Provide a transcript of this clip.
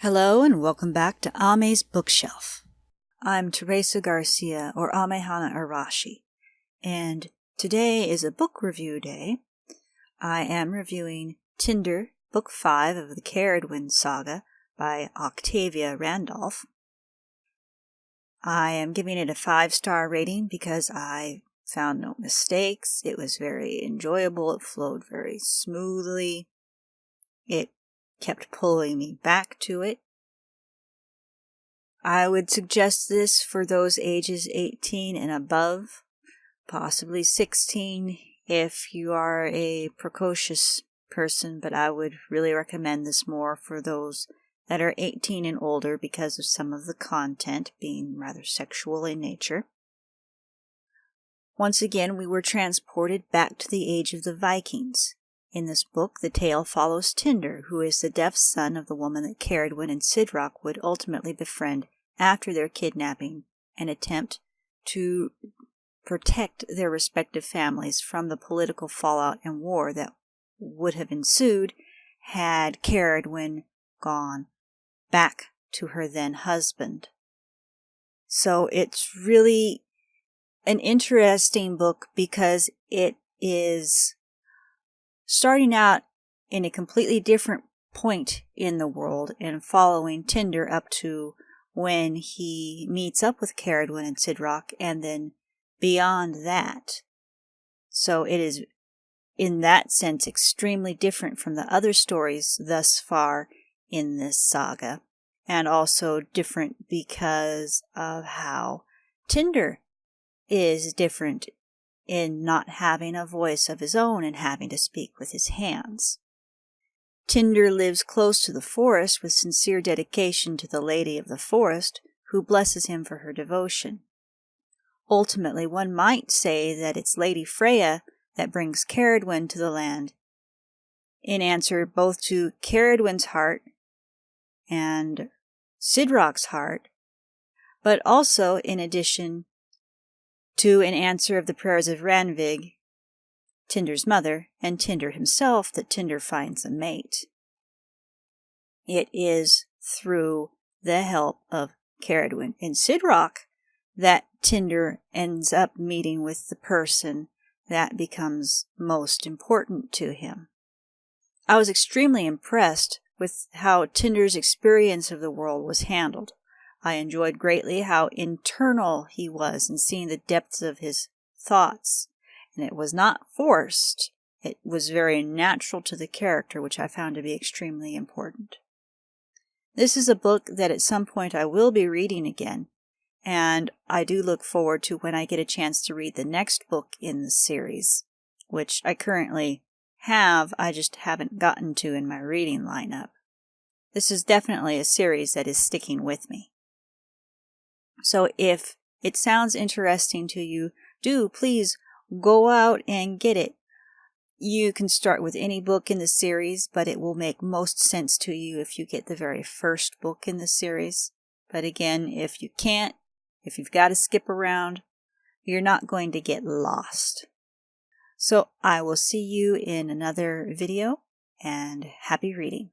Hello and welcome back to Ame's Bookshelf. I'm Teresa Garcia, or Amehana Arashi, and today is a book review day. I am reviewing Tindr, Book 5 of the Ceridwen Saga by Octavia Randolf. I am giving it a 5-star rating because I found no mistakes. It was very enjoyable. It flowed very smoothly. It kept pulling me back to it. I would suggest this for those ages 18 and above, possibly 16 if you are a precocious person, but I would really recommend this more for those that are 18 and older because of some of the content being rather sexual in nature. Once again, we were transported back to the age of the Vikings. In this book, the tale follows Tindr, who is the deaf son of the woman that Ceridwen and Sidrock would ultimately befriend after their kidnapping and attempt to protect their respective families from the political fallout and war that would have ensued had Ceridwen gone back to her then husband. So it's really an interesting book because it is starting out in a completely different point in the world and following Tindr up to when he meets up with Ceridwen and Sidrock, and then beyond that. So it is, in that sense, extremely different from the other stories thus far in this saga, and also different because of how Tindr is different in not having a voice of his own and having to speak with his hands. Tindr lives close to the forest with sincere dedication to the Lady of the Forest, who blesses him for her devotion. Ultimately, one might say that it's Lady Freya that brings Ceridwen to the land, in answer both to Ceridwen's heart and Sidrock's heart, but also in addition to an answer of the prayers of Ranveig, Tindr's mother, and Tindr himself, that Tindr finds a mate. It is through the help of Ceridwen and Sidrock that Tindr ends up meeting with the person that becomes most important to him. I was extremely impressed with how Tindr's experience of the world was handled. I enjoyed greatly how internal he was in seeing the depths of his thoughts, and it was not forced. It was very natural to the character, which I found to be extremely important. This is a book that at some point I will be reading again, and I do look forward to when I get a chance to read the next book in the series, which I currently have, I just haven't gotten to in my reading lineup. This is definitely a series that is sticking with me. So if it sounds interesting to you, do please go out and get it. You can start with any book in the series, but it will make most sense to you if you get the very first book in the series. But again, if you can't, if you've got to skip around, you're not going to get lost. So I will see you in another video, and happy reading.